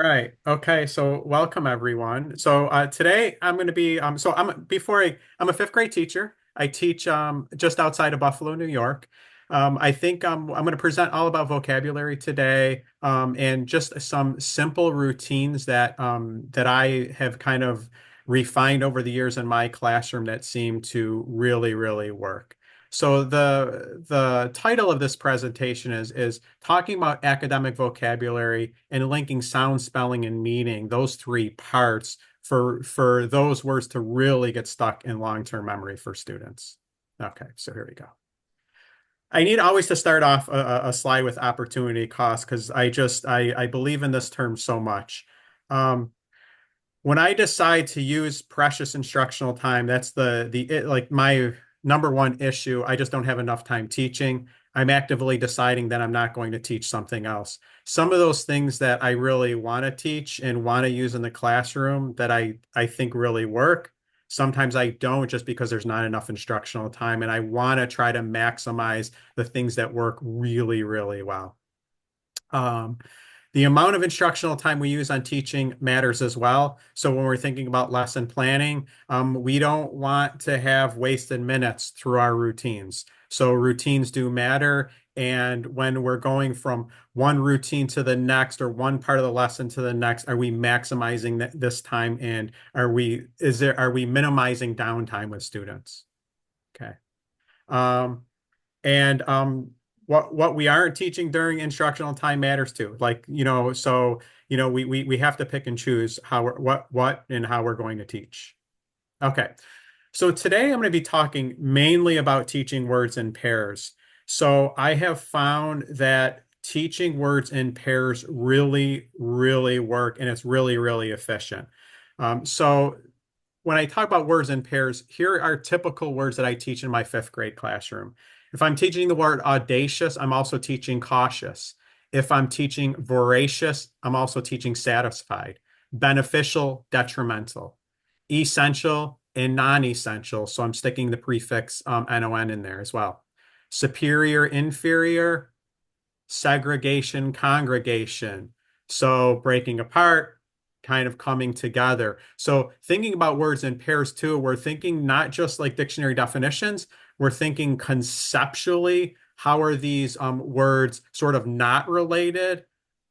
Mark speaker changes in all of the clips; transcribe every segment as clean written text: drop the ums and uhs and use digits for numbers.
Speaker 1: right. Okay. So welcome everyone. So today I'm going to be I'm a fifth grade teacher. I teach just outside of Buffalo, New York. I think I'm going to present all about vocabulary today and just some simple routines that I have kind of refined over the years in my classroom that seem to really work. So the title of this presentation is talking about academic vocabulary and linking sound, spelling, and meaning, those three parts for those words to really get stuck in long-term memory for students. Okay, so here we go. I need always to start off a slide with opportunity cost because I believe in this term so much. Um, when I decide to use precious instructional time, that's like my number one issue. I just don't have enough time teaching. I'm actively deciding that I'm not going to teach something else. Some of those things that I really want to teach and want to use in the classroom that I think really work. Sometimes I don't just because there's not enough instructional time, and I want to try to maximize the things that work really well. Um, the amount of instructional time we use on teaching matters as well. So when we're thinking about lesson planning, we don't want to have wasted minutes through our routines. So routines do matter. And when we're going from one routine to the next or one part of the lesson to the next, are we maximizing this time? And are we minimizing downtime with students? Okay. Um, and what we aren't teaching during instructional time matters too. Like, we have to pick and choose what and how we're going to teach. Okay. So today I'm going to be talking mainly about teaching words in pairs. So I have found that teaching words in pairs really work and it's really efficient. So when I talk about words in pairs, here are typical words that I teach in my fifth grade classroom. If I'm teaching the word audacious, I'm also teaching cautious. If I'm teaching voracious, I'm also teaching satisfied. Beneficial, detrimental. Essential and non-essential. So I'm sticking the prefix non in there as well. Superior, inferior, segregation, congregation. So breaking apart, kind of coming together. So thinking about words in pairs too, we're thinking not just like dictionary definitions, we're thinking conceptually, how are these words sort of not related?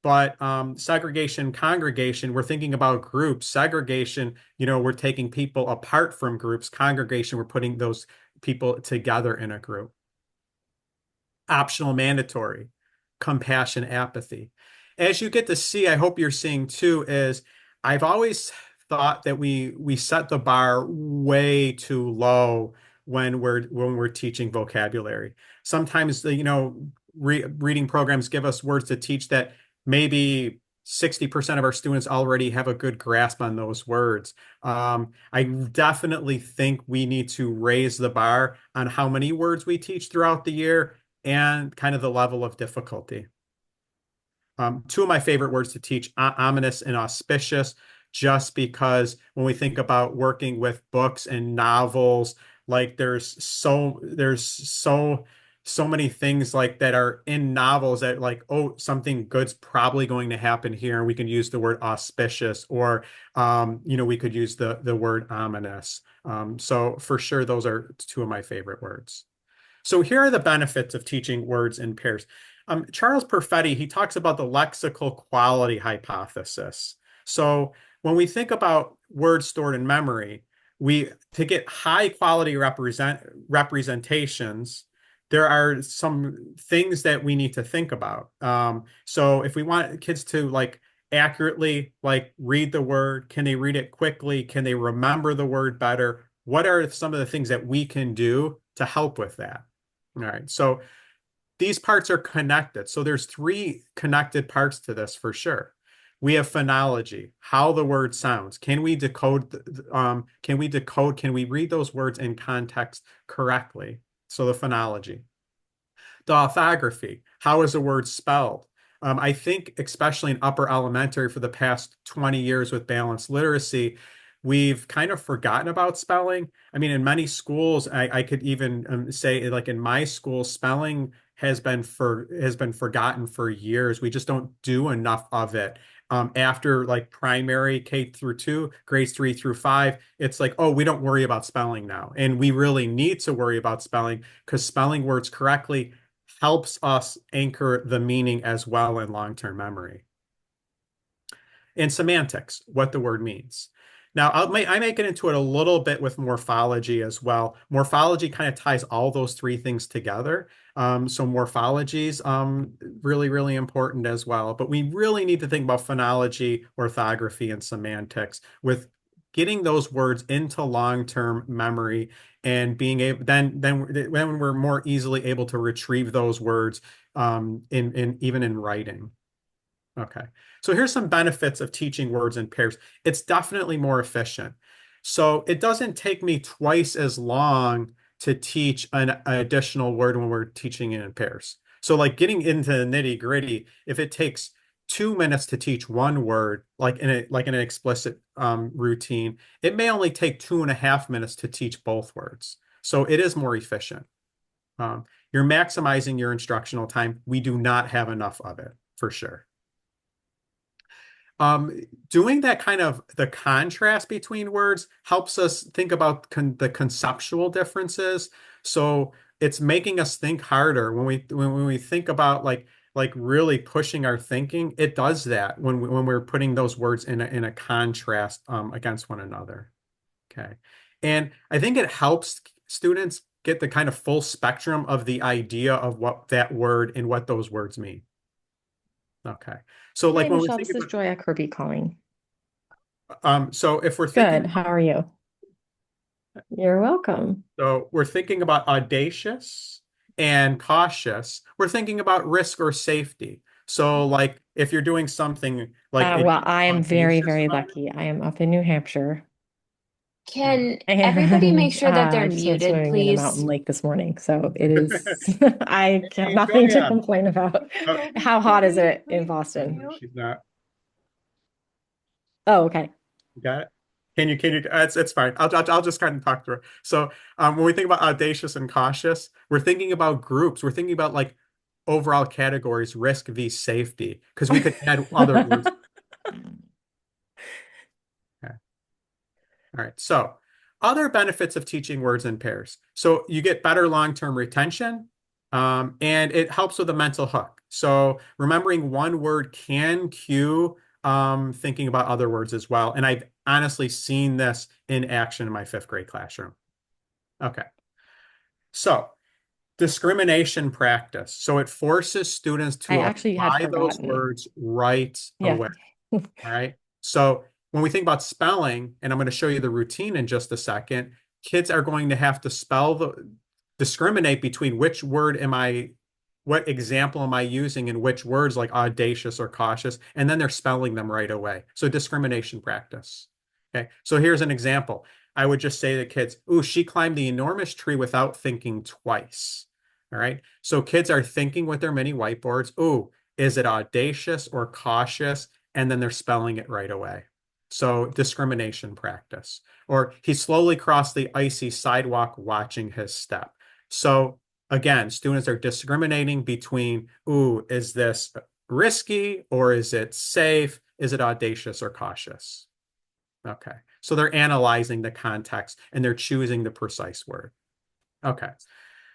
Speaker 1: But segregation, congregation, we're thinking about groups. Segregation, we're taking people apart from groups. Congregation, we're putting those people together in a group. Optional, mandatory, compassion, apathy. As you get to see, I hope you're seeing too, is I've always thought that we set the bar way too low when we're teaching vocabulary. Sometimes reading programs give us words to teach that maybe 60% of our students already have a good grasp on those words. I definitely think we need to raise the bar on how many words we teach throughout the year and kind of the level of difficulty. Two of my favorite words to teach, ominous and auspicious, just because when we think about working with books and novels, like there's so many things like that are in novels that like, oh, something good's probably going to happen here, and we can use the word auspicious, or we could use the word ominous. So for sure, those are two of my favorite words. So here are the benefits of teaching words in pairs. Charles Perfetti, he talks about the lexical quality hypothesis. So when we think about words stored in memory, to get high quality representations, there are some things that we need to think about. So if we want kids to like accurately like read the word, can they read it quickly? Can they remember the word better? What are some of the things that we can do to help with that? All right, so these parts are connected. So there's three connected parts to this for sure. We have phonology, how the word sounds. Can we read those words in context correctly? So the phonology. The orthography, how is a word spelled? I think, especially in upper elementary for the past 20 years with balanced literacy, we've kind of forgotten about spelling. I mean, in many schools, I could even say, like in my school, spelling has been forgotten for years. We just don't do enough of it. after like primary K through 2, grades 3 through 5, it's like, oh, we don't worry about spelling now. And we really need to worry about spelling because spelling words correctly helps us anchor the meaning as well in long-term memory. And semantics, what the word means. Now, I make it into it a little bit with morphology as well. Morphology kind of ties all those three things together. So morphology is really, really important as well. But we really need to think about phonology, orthography, and semantics with getting those words into long-term memory and being able then when we're more easily able to retrieve those words in even in writing. Okay. So here's some benefits of teaching words in pairs. It's definitely more efficient. So it doesn't take me twice as long to teach an additional word when we're teaching it in pairs. So like getting into the nitty gritty, if it takes 2 minutes to teach one word, like in an explicit routine, it may only take 2.5 minutes to teach both words. So it is more efficient. You're maximizing your instructional time. We do not have enough of it for sure. Doing that kind of the contrast between words helps us think about the conceptual differences. So it's making us think harder when we think about like really pushing our thinking. It does that when we're putting those words in a contrast against one another. Okay, and I think it helps students get the kind of full spectrum of the idea of what that word and what those words mean. Okay. So like
Speaker 2: Hi,
Speaker 1: when we
Speaker 2: Michelle.
Speaker 1: think
Speaker 2: This is
Speaker 1: about
Speaker 2: Joya Kirby calling.
Speaker 1: so if we're thinking
Speaker 2: Good. How are you? You're welcome.
Speaker 1: so we're thinking about audacious and cautious, we're thinking about risk or safety. So like if you're doing something like
Speaker 2: Well, I am very,
Speaker 1: audacious
Speaker 2: very
Speaker 1: about
Speaker 2: lucky. I am up in New Hampshire,
Speaker 3: Can everybody make
Speaker 2: and
Speaker 3: sure that they're
Speaker 2: I just went
Speaker 3: muted,
Speaker 2: swimming in a
Speaker 3: please?
Speaker 2: mountain lake this morning. So it is, I have
Speaker 1: Hey, go
Speaker 2: nothing to
Speaker 1: ahead.
Speaker 2: complain about.
Speaker 1: Oh,
Speaker 2: How hot is it in Boston?
Speaker 1: no, she's not.
Speaker 2: Oh, okay.
Speaker 1: You got it? It's fine. I'll just kind of talk through it. So when we think about audacious and cautious, we're thinking about groups. We're thinking about like overall categories, risk v safety, because we could add other words. Okay. All right. So other benefits of teaching words in pairs. So you get better long-term retention, and it helps with a mental hook. So remembering one word can cue thinking about other words as well. And I've honestly seen this in action in my fifth grade classroom. Okay. So discrimination practice. So it forces students
Speaker 2: I
Speaker 1: to
Speaker 2: actually had
Speaker 1: apply those
Speaker 2: forgotten.
Speaker 1: words right
Speaker 2: Yeah.
Speaker 1: away. All right. So when we think about spelling, and I'm going to show you the routine in just a second, kids are going to have to discriminate between which word what example am I using in which words like audacious or cautious, and then they're spelling them right away. So discrimination practice. Okay. So here's an example. I would just say to kids, ooh, she climbed the enormous tree without thinking twice. All right. So kids are thinking with their mini whiteboards, ooh, is it audacious or cautious? And then they're spelling it right away. So discrimination practice. Or he slowly crossed the icy sidewalk watching his step. So again, students are discriminating between, ooh, is this risky or is it safe? Is it audacious or cautious? Okay. So they're analyzing the context and they're choosing the precise word. Okay.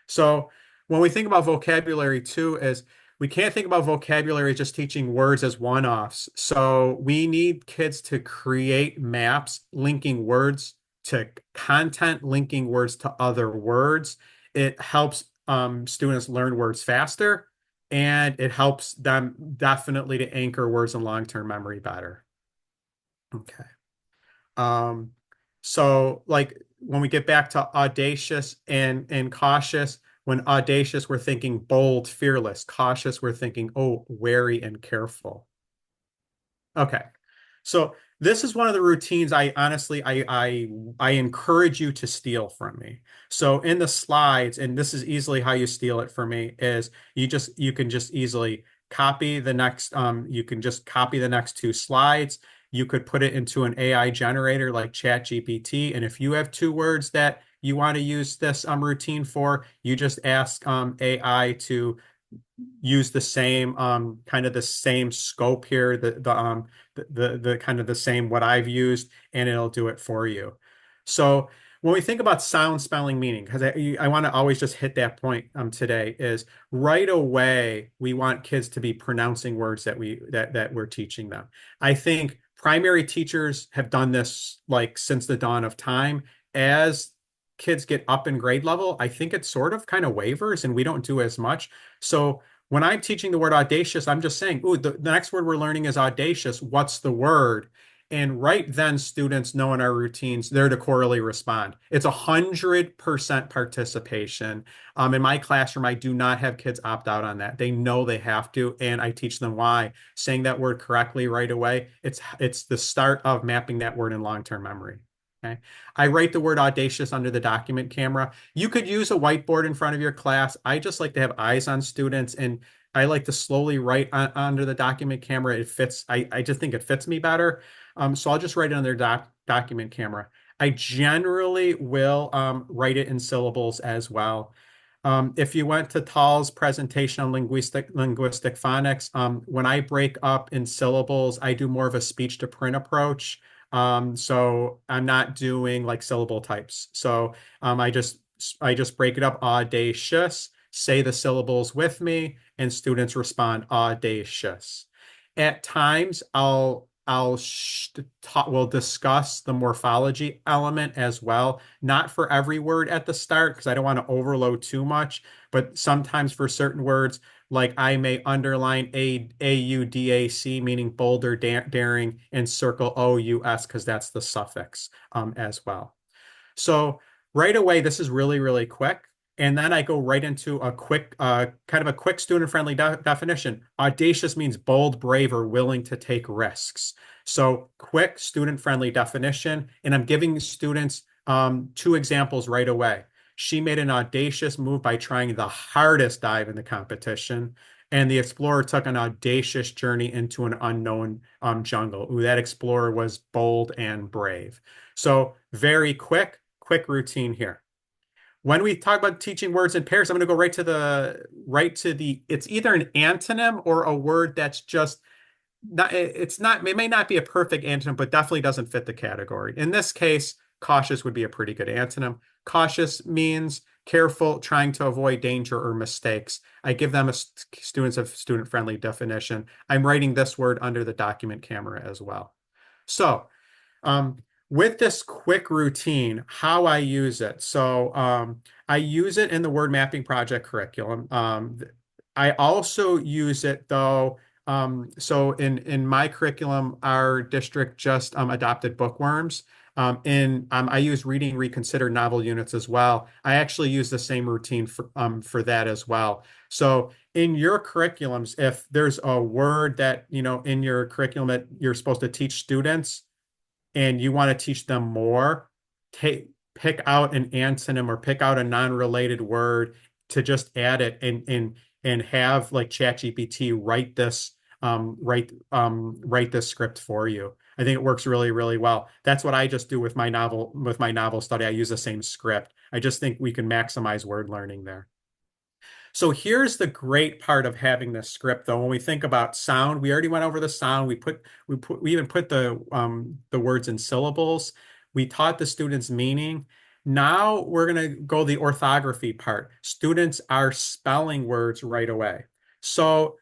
Speaker 1: So when we think about vocabulary too, is we can't think about vocabulary just teaching words as one-offs. So we need kids to create maps linking words to content, linking words to other words. It helps students learn words faster, and it helps them definitely to anchor words in long-term memory better. Okay. Um, so like when we get back to audacious and cautious, when audacious, we're thinking bold, fearless. Cautious, we're thinking, oh, wary and careful. Okay. So this is one of the routines I honestly I encourage you to steal from me. So in the slides, and this is easily how you steal it from me, is you can just easily copy the next you can just copy the next two slides. You could put it into an AI generator like ChatGPT, and if you have two words that you want to use this routine for, you just ask AI to use the same kind of the same scope here, the kind of the same what I've used, and it'll do it for you. So when we think about sound, spelling, meaning, because I want to always just hit that point today, is right away we want kids to be pronouncing words that we're teaching them. I think primary teachers have done this like since the dawn of time. As kids get up in grade level, I think it sort of kind of wavers and we don't do as much. So when I'm teaching the word audacious, I'm just saying, ooh, the next word we're learning is audacious. What's the word? And right then, students know in our routines, they're to corally respond. It's 100% participation. In my classroom, I do not have kids opt out on that. They know they have to, and I teach them why. Saying that word correctly right away, it's the start of mapping that word in long-term memory. Okay. I write the word audacious under the document camera. You could use a whiteboard in front of your class. I just like to have eyes on students, and I like to slowly write under the document camera. It fits. I just think it fits me better. So I'll just write it on their document camera. I generally will write it in syllables as well. If you went to Tall's presentation on linguistic phonics, when I break up in syllables, I do more of a speech to print approach. So I'm not doing like syllable types. So I just break it up audacious, say the syllables with me, and students respond audacious. At times, we'll discuss the morphology element as well. Not for every word at the start, because I don't want to overload too much, but sometimes for certain words, like I may underline audac, meaning bolder, daring, and circle ous because that's the suffix as well. So right away, this is really, really quick. And then I go right into a quick, kind of a quick student-friendly definition. Audacious means bold, brave, or willing to take risks. So quick, student-friendly definition. And I'm giving students two examples right away. She made an audacious move by trying the hardest dive in the competition. And the explorer took an audacious journey into an unknown jungle. Ooh, that explorer was bold and brave. So very quick routine here. When we talk about teaching words in pairs, I'm going to go right to the it's either an antonym or a word that's just not it may not be a perfect antonym, but definitely doesn't fit the category. In this case, cautious would be a pretty good antonym. Cautious means careful, trying to avoid danger or mistakes. I give them students a student-friendly definition. I'm writing this word under the document camera as well. So um, with this quick routine, how I use it. So I use it in the word mapping project curriculum. I also use it though. So in my curriculum, our district just adopted bookworms. I use reading reconsidered novel units as well. I actually use the same routine for that as well. So in your curriculums, if there's a word that in your curriculum that you're supposed to teach students, and you want to teach them more, pick out an antonym or pick out a non-related word to just add it and have like ChatGPT write this script for you. I think it works really, really well. That's what I just do with my novel study. I use the same script. I just think we can maximize word learning there. So here's the great part of having this script, though. When we think about sound, we already went over the sound. We even put the words in syllables. We taught the students meaning. Now we're going to go the orthography part. Students are spelling words right away. So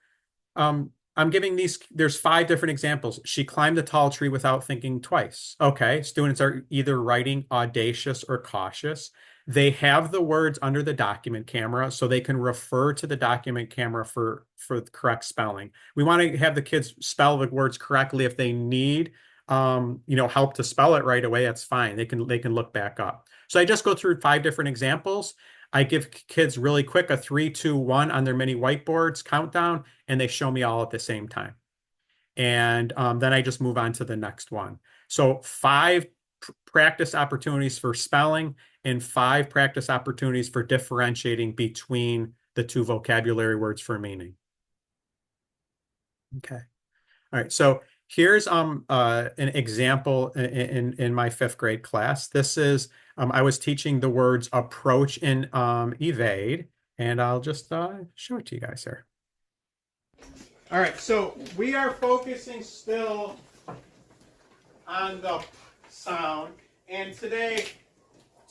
Speaker 1: I'm giving there's 5 different examples. She climbed a tall tree without thinking twice. Okay, students are either writing audacious or cautious. They have the words under the document camera, so they can refer to the document camera for the correct spelling. We want to have the kids spell the words correctly. If they need help to spell it right away, that's fine. They can look back up. So I just go through 5 different examples. I give kids really quick a 3, 2, 1 on their mini whiteboards countdown, and they show me all at the same time. And then I just move on to the next one. So 5 practice opportunities for spelling and 5 practice opportunities for differentiating between the 2 vocabulary words for meaning. Okay. All right. So here's an example in my 5th grade class. This is I was teaching the words approach and evade. And I'll just show it to you guys here. All right, so we are focusing still on the sound, and today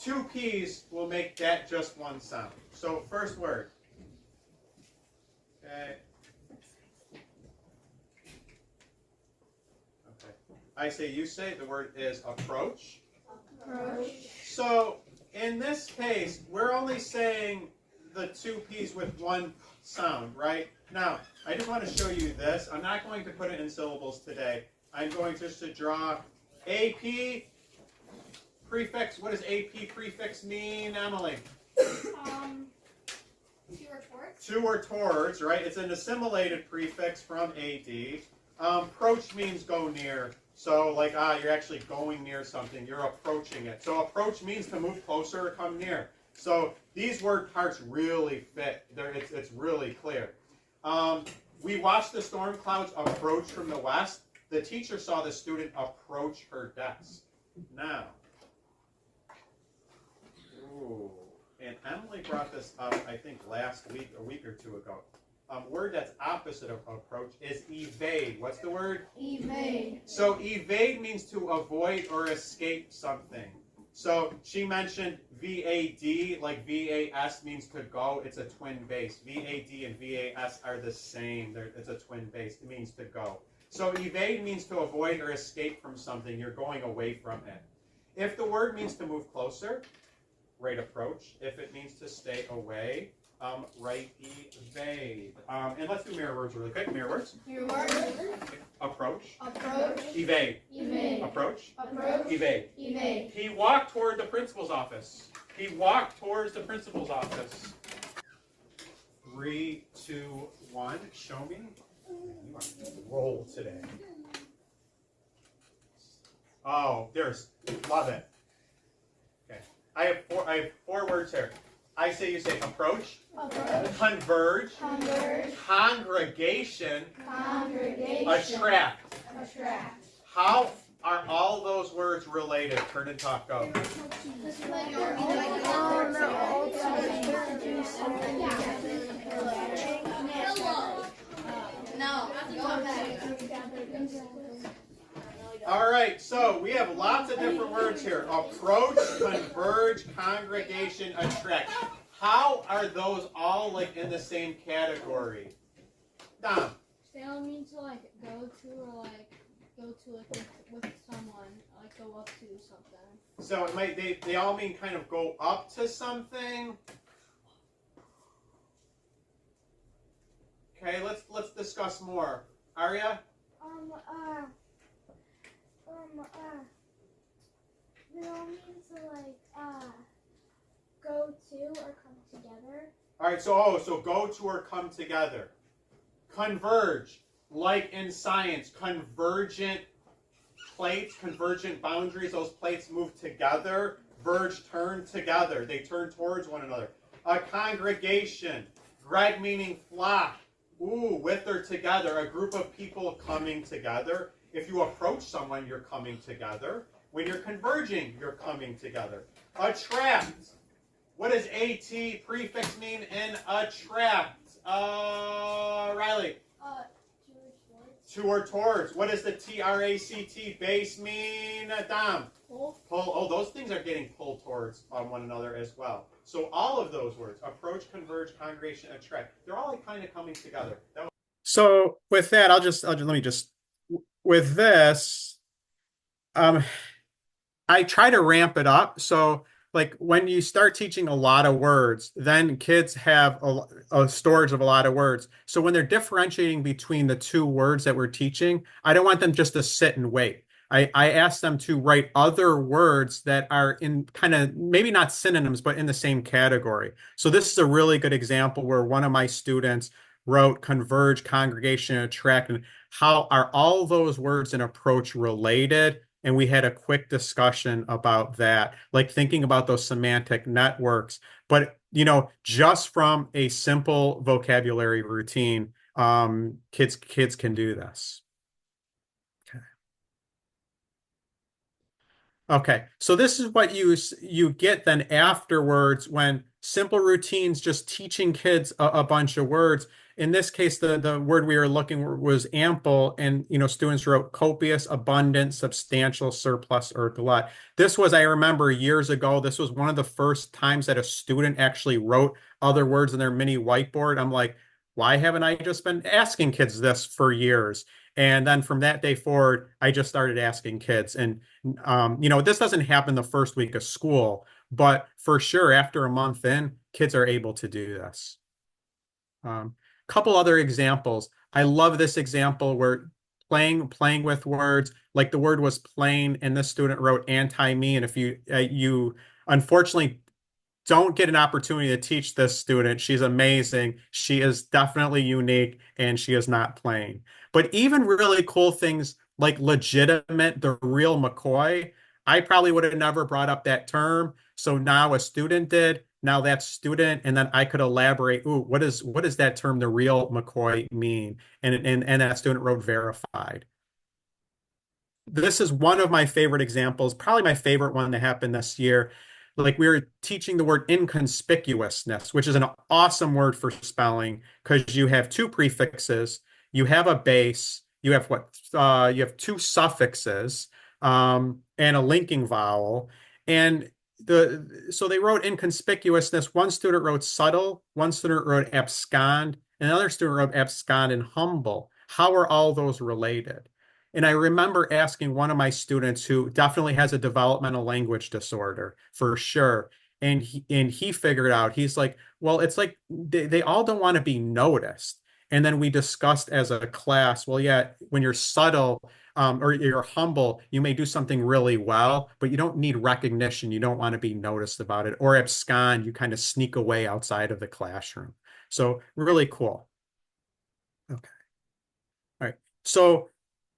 Speaker 1: 2 P's will make that just one sound. So first word. Okay. Okay. I say, you say. The word is approach.
Speaker 3: Approach.
Speaker 1: So in this case, we're only saying the 2 P's with one sound, right? Now, I just want to show you this. I'm not going to put it in syllables today. I'm going just to draw AP prefix. What does AP prefix mean, Emily?
Speaker 3: To or towards.
Speaker 1: To or towards, right? It's an assimilated prefix from AD. Approach means go near. So like, you're actually going near something. You're approaching it. So approach means to move closer or come near. So these word parts really fit. It's really clear. We watched the storm clouds approach from the west. The teacher saw the student approach her desk. Now, and Emily brought this up, I think, last week, a week or 2 ago. Word that's opposite of approach is evade. What's the word?
Speaker 3: Evade.
Speaker 1: So evade means to avoid or escape something. So she mentioned VAD, like VAS means to go. It's a twin base. VAD and VAS are the same. It's a twin base. It means to go. So evade means to avoid or escape from something. You're going away from it. If the word means to move closer, write approach. If it means to stay away, write evade. And let's do mirror words really quick. Mirror words.
Speaker 3: Mirror words.
Speaker 1: Approach.
Speaker 3: Approach.
Speaker 1: Evade.
Speaker 3: Evade.
Speaker 1: Approach.
Speaker 3: Approach.
Speaker 1: Evade.
Speaker 3: Evade.
Speaker 1: He walked toward the principal's office. He walked towards the principal's office. 3, 2, 1. Show me. You are roll today. Oh, love it. Okay. I have 4 words here. I say, you say approach.
Speaker 3: Approach.
Speaker 1: Converge.
Speaker 3: Converge.
Speaker 1: Congregation.
Speaker 3: Congregation.
Speaker 1: Attract.
Speaker 3: Attract.
Speaker 1: How are all those words related? Turn and talk, go. All right, so we have lots of different words here. Approach, converge, congregation, attract. How are those all like in the same category? Dom.
Speaker 4: They all mean to like go to or like go to like with someone, like go up to something.
Speaker 1: So it might they all mean kind of go up to something. Okay, let's discuss more. Arya?
Speaker 5: They all mean to like go to or come together.
Speaker 1: All right, so go to or come together. Converge, like in science, convergent plates, convergent boundaries, those plates move together. Verge, turn together. They turn towards one another. A congregation, Greg meaning flock. Ooh, with or together, a group of people coming together. If you approach someone, you're coming together. When you're converging, you're coming together. Attract. What does AT prefix mean in attract? Riley. To or towards. What does the TRACT base mean, Dom?
Speaker 4: Pull.
Speaker 1: Pull. Oh, those things are getting pulled towards one another as well. So all of those words, approach, converge, congregation, attract, they're all like kind of coming together. So with that, with this, I try to ramp it up. So like when you start teaching a lot of words, then kids have a storage of a lot of words. So when they're differentiating between the 2 words that we're teaching, I don't want them just to sit and wait. I ask them to write other words that are in kind of maybe not synonyms, but in the same category. So this is a really good example where one of my students wrote converge, congregation, attract, and how are all those words in approach related? And we had a quick discussion about that, like thinking about those semantic networks. But, just from a simple vocabulary routine, kids can do this. Okay. Okay, so this is what you get then afterwards when simple routines just teaching kids a bunch of words. In this case, the word we were looking for was ample, and students wrote copious, abundant, substantial, surplus, or glut. This was, I remember years ago, this was one of the first times that a student actually wrote other words in their mini whiteboard. I'm like, why haven't I just been asking kids this for years? And then from that day forward, I just started asking kids. And this doesn't happen the first week of school, but for sure, after a month in, kids are able to do this. Couple other examples. I love this example where playing with words, like the word was plain, and this student wrote anti-me. And if you unfortunately don't get an opportunity to teach this student. She's amazing. She is definitely unique and she is not plain. But even really cool things like legitimate, the real McCoy, I probably would have never brought up that term. So now a student did. Now that student, and then I could elaborate. Ooh, what does that term, the real McCoy, mean? And that student wrote verified. This is one of my favorite examples, probably my favorite one that happened this year. Like we were teaching the word inconspicuousness, which is an awesome word for spelling because you have two prefixes, you have a base, you have two suffixes, and a linking vowel. And so they wrote inconspicuousness. One student wrote subtle, one student wrote abscond, and another student wrote abscond and humble. How are all those related? And I remember asking one of my students who definitely has a developmental language disorder for sure. And he figured out, he's like, well, it's like they all don't want to be noticed. And then we discussed as a class, well, yeah, when you're subtle or you're humble, you may do something really well, but you don't need recognition. You don't want to be noticed about it. Or abscond, you kind of sneak away outside of the classroom. So really cool. Okay. All right. So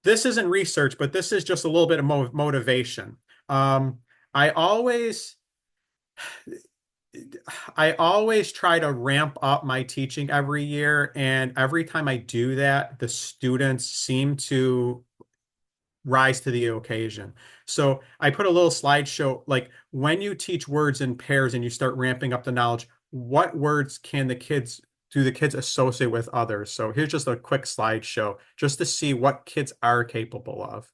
Speaker 1: this isn't research, but this is just a little bit of motivation. Um, I always, I always try to ramp up my teaching every year, and every time I do that, the students seem to rise to the occasion. So I put a little slideshow, like when you teach words in pairs and you start ramping up the knowledge, what words do the kids associate with others? So here's just a quick slideshow just to see what kids are capable of.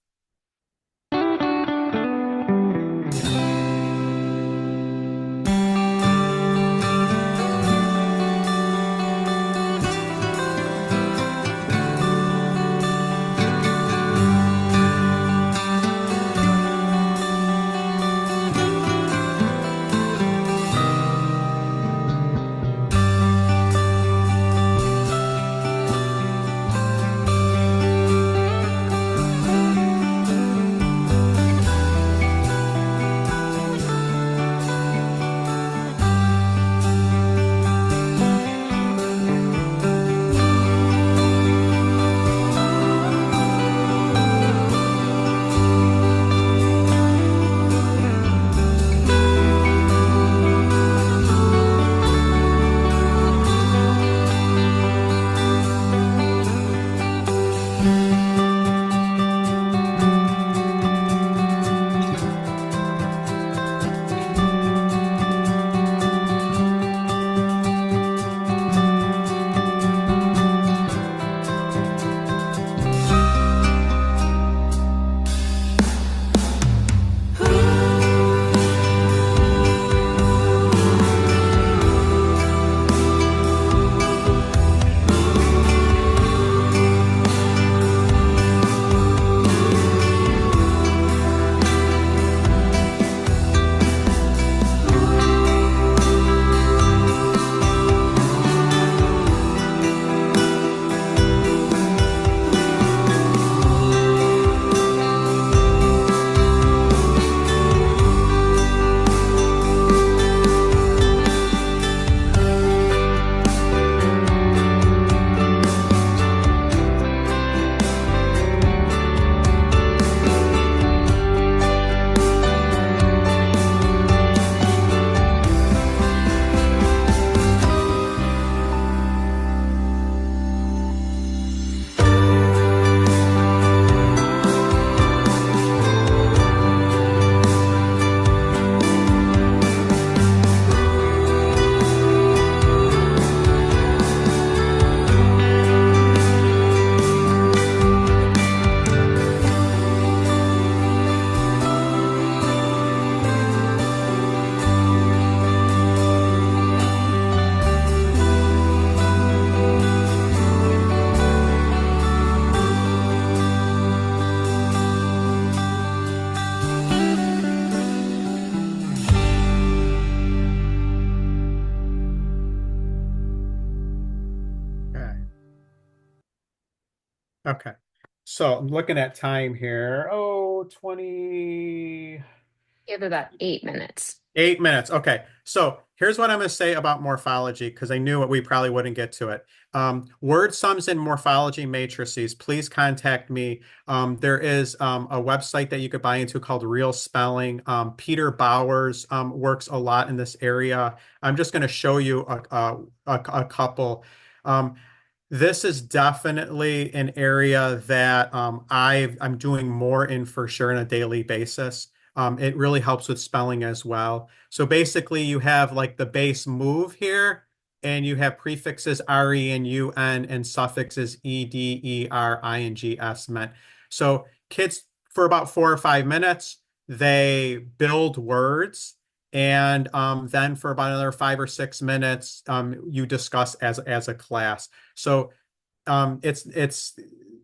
Speaker 1: Okay. So I'm looking at time here. Oh, 20.
Speaker 2: You have about 8 minutes.
Speaker 1: 8 minutes. Okay. So here's what I'm going to say about morphology because I knew we probably wouldn't get to it. Word sums and morphology matrices, please contact me. There is a website that you could buy into called Real Spelling. Peter Bowers works a lot in this area. I'm just going to show you a couple. Um, this is definitely an area that I'm doing more in for sure on a daily basis. It really helps with spelling as well. So basically, you have like the base move here, and you have prefixes re and un and suffixes ed, er, ing, s meant. So kids, for about 4 or 5 minutes, they build words, and then for about another 5 or 6 minutes, you discuss as a class. So it's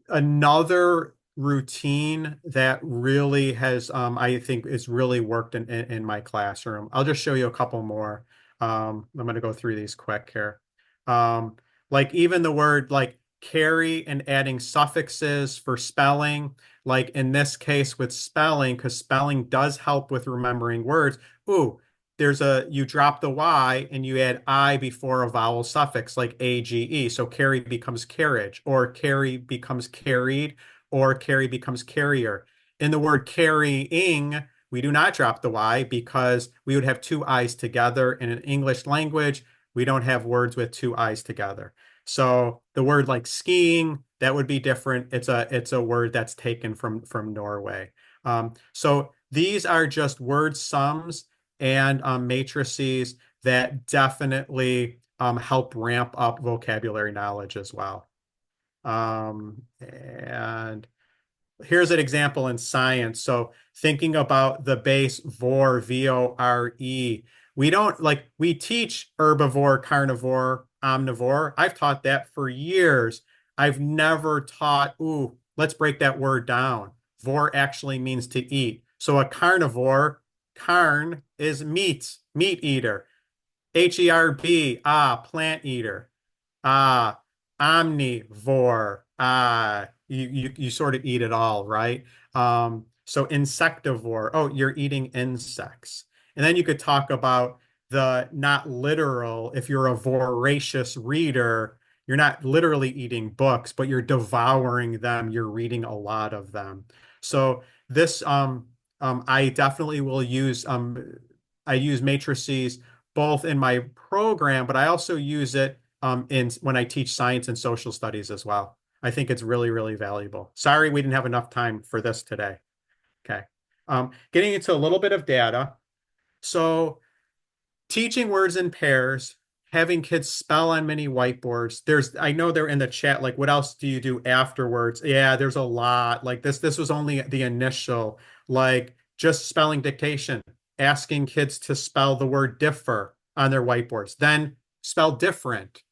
Speaker 1: another routine that really has I think is really worked in my classroom. I'll just show you a couple more. I'm going to go through these quick here. Um, like even the word like carry and adding suffixes for spelling, like in this case with spelling, because spelling does help with remembering words. Ooh, you drop the Y and you add I before a vowel suffix like AGE. So carry becomes carriage, or carry becomes carried, or carry becomes carrier. In the word carrying, we do not drop the Y because we would have two I's together. In an English language, we don't have words with two I's together. So the word like skiing, that would be different. It's a word that's taken from Norway. So these are just word sums and matrices that definitely help ramp up vocabulary knowledge as well. And here's an example in science. So thinking about the base vor, VORE, we teach herbivore, carnivore, omnivore. I've taught that for years. I've never taught, ooh, let's break that word down. Vor actually means to eat. So a carnivore, carn is meat eater. HERB, plant eater. Ah, omnivore. You sort of eat it all, right? So insectivore. Oh, you're eating insects. And then you could talk about the not literal. If you're a voracious reader, you're not literally eating books, but you're devouring them. You're reading a lot of them. So this, I definitely will use. I use matrices both in my program, but I also use it in when I teach science and social studies as well. I think it's really, really valuable. Sorry, we didn't have enough time for this today. Okay. Getting into a little bit of data. So teaching words in pairs, having kids spell on many whiteboards. I know they're in the chat, like, what else do you do afterwards? Yeah, there's a lot. Like this was only the initial, like just spelling dictation, asking kids to spell the word differ on their whiteboards, then spell different,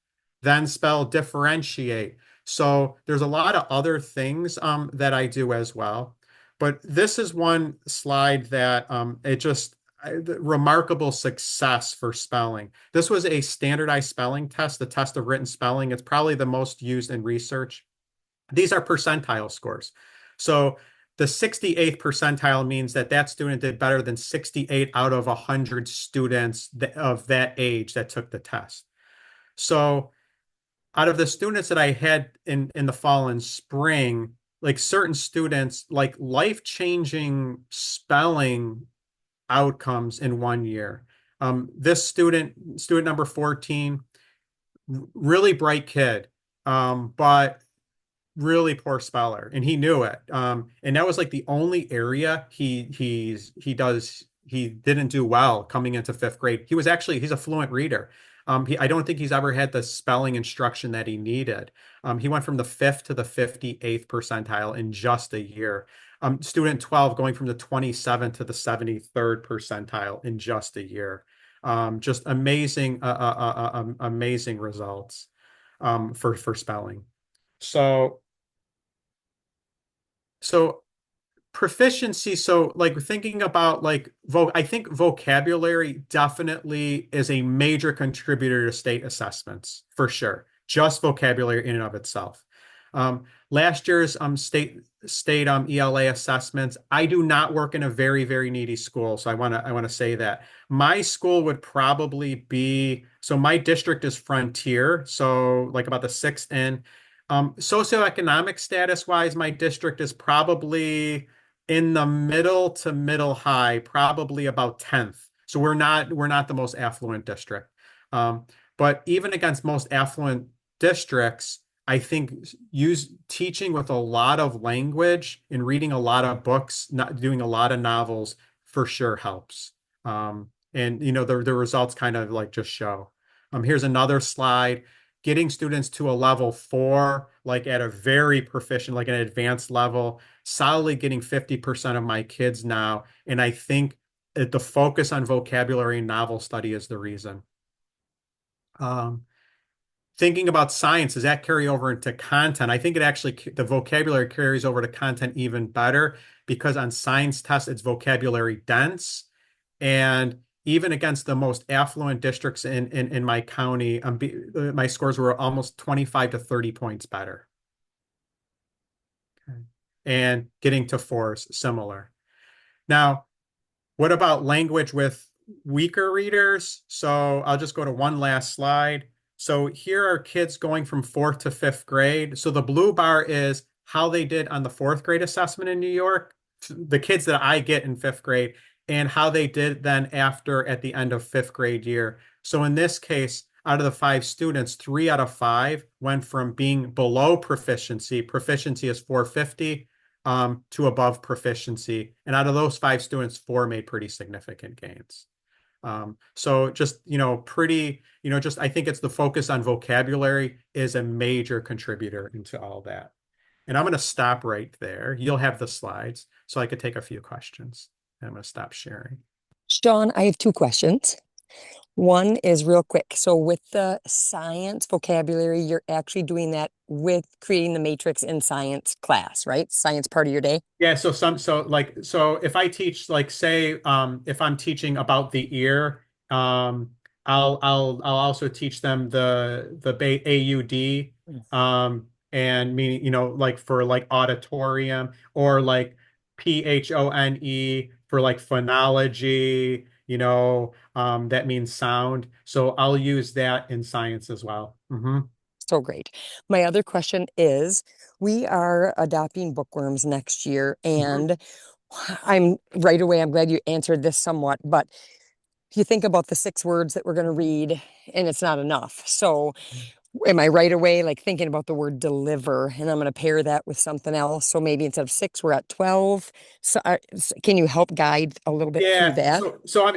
Speaker 1: then spell differentiate. So there's a lot of other things that I do as well. But this is one slide that it just remarkable success for spelling. This was a standardized spelling test, the test of written spelling. It's probably the most used in research. These are percentile scores. So the 68th percentile means that that student did better than 68 out of 100 students of that age that took the test. So out of the students that I had in the fall and spring, like certain students, like life-changing spelling outcomes in 1 year. This student number 14, really bright kid, but really poor speller, and he knew it. And that was like the only area he didn't do well coming into fifth grade. He's a fluent reader. I don't think he's ever had the spelling instruction that he needed. He went from the fifth to the 58th percentile in just a year. Student 12 going from the 27th to the 73rd percentile in just a year. Just amazing results for spelling. So proficiency, so like thinking about like I think vocabulary definitely is a major contributor to state assessments for sure. Just vocabulary in and of itself. Last year's state ELA assessments, I do not work in a very, very needy school. So I want to say that. My school would probably be, so my district is Frontier, so like about the sixth in. Socioeconomic status wise, my district is probably in the middle to middle high, probably about 10th. So we're not the most affluent district. Um, but even against most affluent districts, I think use teaching with a lot of language and reading a lot of books, not doing a lot of novels for sure helps. And the results kind of like just show. Here's another slide. Getting students to a level 4, like at a very proficient, like an advanced level, solidly getting 50% of my kids now. And I think that the focus on vocabulary and novel study is the reason. Um, Thinking about science, does that carry over into content? I think it actually, the vocabulary carries over to content even better because on science tests, it's vocabulary dense. And even against the most affluent districts in my county, my scores were almost 25 to 30 points better. Okay. And getting to 4s, similar. Now, what about language with weaker readers? So I'll just go to one last slide. So here are kids going from 4th to 5th grade. So the blue bar is how they did on the 4th grade assessment in New York, the kids that I get in 5th grade, and how they did then after at the end of 5th grade year. So in this case, out of the 5 students, 3 out of 5 went from being below proficiency. Proficiency is 450 to above proficiency. And out of those 5 students, 4 made pretty significant gains. So just, just I think it's the focus on vocabulary is a major contributor into all that. And I'm going to stop right there. You'll have the slides so I could take a few questions. I'm going to stop sharing.
Speaker 6: Sean, I have 2 questions. One is real quick. So with the science vocabulary, you're actually doing that with creating the matrix in science class, right? Science part of your day?
Speaker 1: Yeah, so if I teach, like, say if I'm teaching about the ear, I'll also teach them the AUD, and meaning, like for like auditorium, or like PHONE for like phonology, that means sound. So I'll use that in science as well.
Speaker 6: So great. My other question is, we are adopting bookworms next year, and I'm glad you answered this somewhat, but you think about the 6 words that we're going to read, and it's not enough. So am I right away like thinking about the word deliver, and I'm going to pair that with something else? So maybe instead of 6, we're at 12. So can you help guide a little bit through
Speaker 1: Yeah.
Speaker 6: that?
Speaker 1: So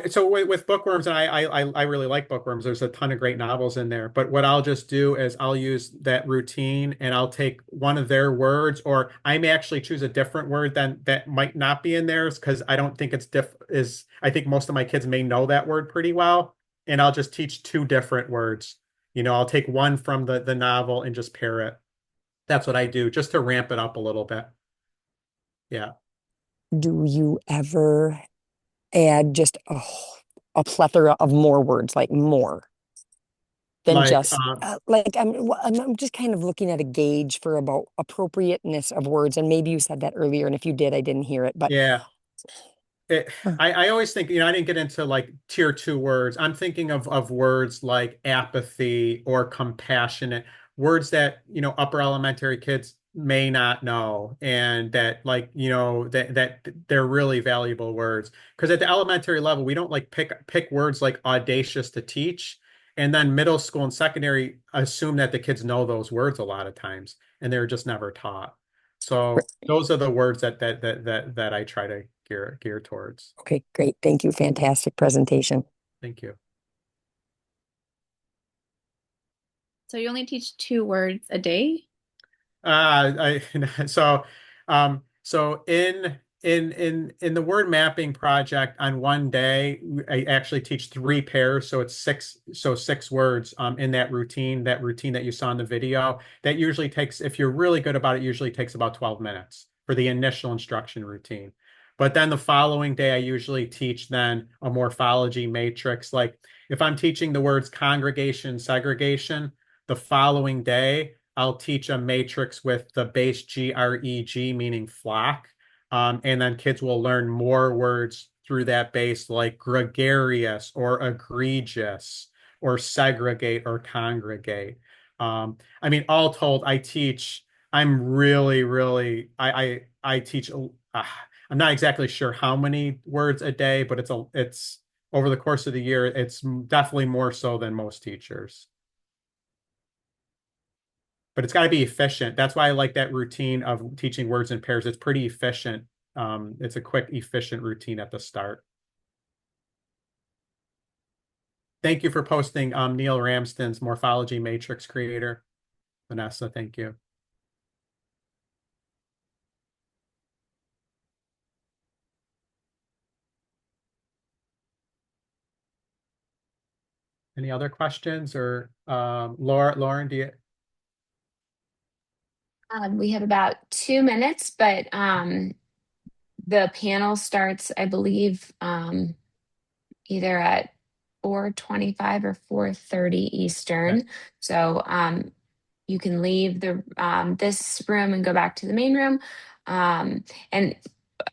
Speaker 1: with bookworms, and I really like bookworms. There's a ton of great novels in there. But what I'll just do is I'll use that routine, and I'll take one of their words, or I may actually choose a different word than that might not be in theirs, because I don't think I think most of my kids may know that word pretty well. And I'll just teach 2 different words. I'll take one from the novel and just pair it. That's what I do, just to ramp it up a little bit. Yeah.
Speaker 6: Do you ever add just a plethora of more words, like more than
Speaker 1: Like,
Speaker 6: just like I'm just kind of looking at a gauge for about appropriateness of words, and maybe you said that earlier, and if you did, I didn't hear it. But
Speaker 1: yeah. I always think, I didn't get into like tier 2 words. I'm thinking of words like apathy or compassionate, words that, upper elementary kids may not know, and that, like, that they're really valuable words. Because at the elementary level, we don't like pick words like audacious to teach. And then middle school and secondary assume that the kids know those words a lot of times, and they're just never taught. So those are the words that I try to gear towards.
Speaker 6: okay, great. Thank you. Fantastic presentation.
Speaker 1: Thank you.
Speaker 7: So you only teach 2 words a day?
Speaker 1: I so in the word mapping project, on one day I actually teach 3 pairs, so it's 6 words in that routine that you saw in the video. That usually takes, if you're really good about it, usually takes about 12 minutes for the initial instruction routine. But then the following day I usually teach then a morphology matrix. Like if I'm teaching the words congregation, segregation, the following day I'll teach a matrix with the base GREG, meaning flock. And then kids will learn more words through that base, like gregarious or egregious or segregate or congregate. I mean, all told, I'm really, really, I teach, I'm not exactly sure how many words a day, but it's over the course of the year, it's definitely more so than most teachers. But it's got to be efficient. That's why I like that routine of teaching words in pairs. It's pretty efficient. It's a quick, efficient routine at the start. Thank you for posting Neil Ramsden's Morphology Matrix creator. Vanessa, thank you. Any other questions or Lauren, do you?
Speaker 8: We have about 2 minutes, but the panel starts, I believe, either at 4:25 or 4:30 Eastern.
Speaker 1: Okay.
Speaker 8: So you can leave the this room and go back to the main room. And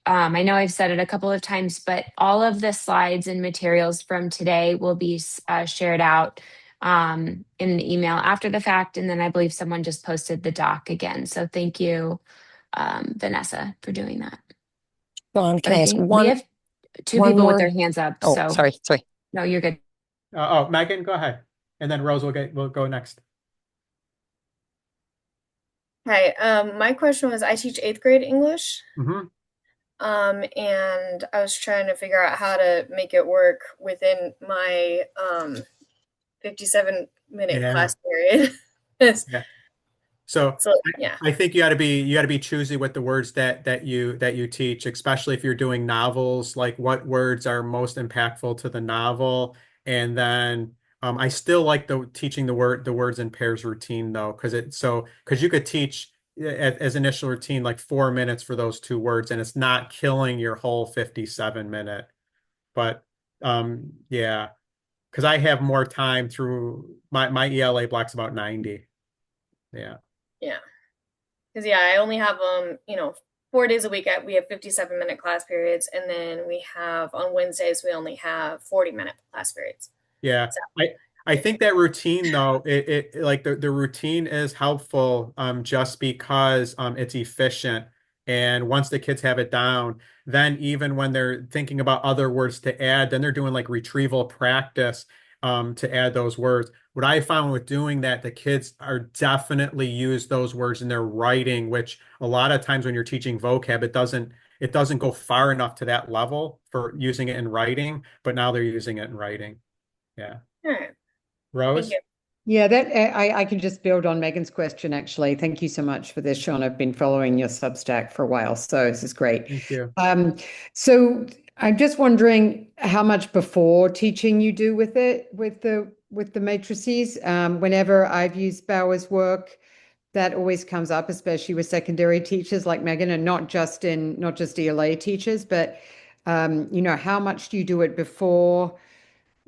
Speaker 8: I know I've said it a couple of times, but all of the slides and materials from today will be shared out in an email after the fact. And then I believe someone just posted the doc again. So thank you, Vanessa, for doing that.
Speaker 6: Dawn, can I ask
Speaker 8: we have two
Speaker 6: one
Speaker 8: people with
Speaker 6: more?
Speaker 8: their hands up.
Speaker 6: Oh,
Speaker 8: So
Speaker 6: sorry.
Speaker 8: no, you're good.
Speaker 1: Megan, go ahead. And then Rose will go next.
Speaker 9: Hi, my question was I teach 8th grade English.
Speaker 1: Mm-hmm.
Speaker 9: And I was trying to figure out how to make it work within my 57-minute class period.
Speaker 1: Yeah. So
Speaker 9: yeah.
Speaker 1: I think you got to be choosy with the words that you teach, especially if you're doing novels, like what words are most impactful to the novel. And then I still like teaching the words in pairs routine though, because you could teach as initial routine like 4 minutes for those two words, and it's not killing your whole 57-minute. But yeah, because I have more time through my ELA block's about 90. Yeah.
Speaker 9: Yeah. Because I only have 4 days a week. We have 57-minute class periods, and then we have on Wednesdays we only have 40-minute class periods.
Speaker 1: Yeah,
Speaker 9: So.
Speaker 1: I think that routine though, it like the routine is helpful just because it's efficient. And once the kids have it down, then even when they're thinking about other words to add, then they're doing like retrieval practice to add those words. What I found with doing that, the kids are definitely use those words in their writing, which a lot of times when you're teaching vocab, it doesn't go far enough to that level for using it in writing, but now they're using it in writing. Yeah.
Speaker 9: All right.
Speaker 1: Rose?
Speaker 2: Yeah, I can just build on Megan's question, actually. Thank you so much for this, Sean. I've been following your Substack for a while, so this is great.
Speaker 1: Thank you.
Speaker 2: So I'm just wondering how much before teaching you do with it, with the matrices. Whenever I've used Bauer's work, that always comes up, especially with secondary teachers like Megan, and not just ELA teachers, but how much do you do it before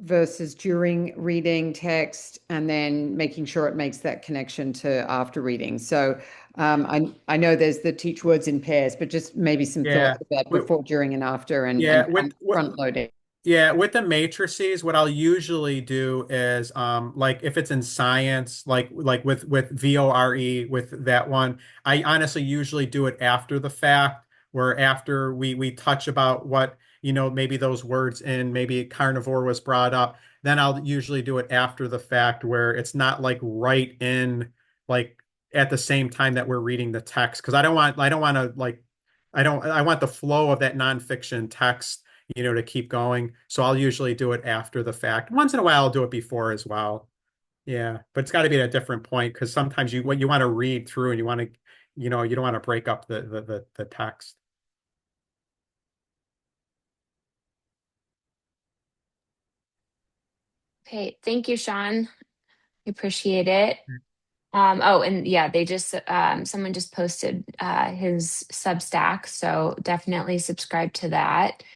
Speaker 2: versus during reading text, and then making sure it makes that connection to after reading? So I know there's the teach words in pairs, but just maybe some thoughts about before, during, and after, and front loading.
Speaker 1: Yeah, with the matrices, what I'll usually do is like if it's in science, like with VORE, with that one, I honestly usually do it after the fact, where after we touch about what, maybe those words in maybe carnivore was brought up, then I'll usually do it after the fact, where it's not like right in like at the same time that we're reading the text, because I don't want to like I want the flow of that nonfiction text to keep going. So I'll usually do it after the fact. Once in a while, I'll do it before as well. Yeah, but it's got to be at a different point, because sometimes you want to read through and you want to, you don't want to break up the text.
Speaker 8: Okay, thank you, Sean. I appreciate it. Oh, and yeah, they just someone just posted his Substack, so definitely subscribe to that.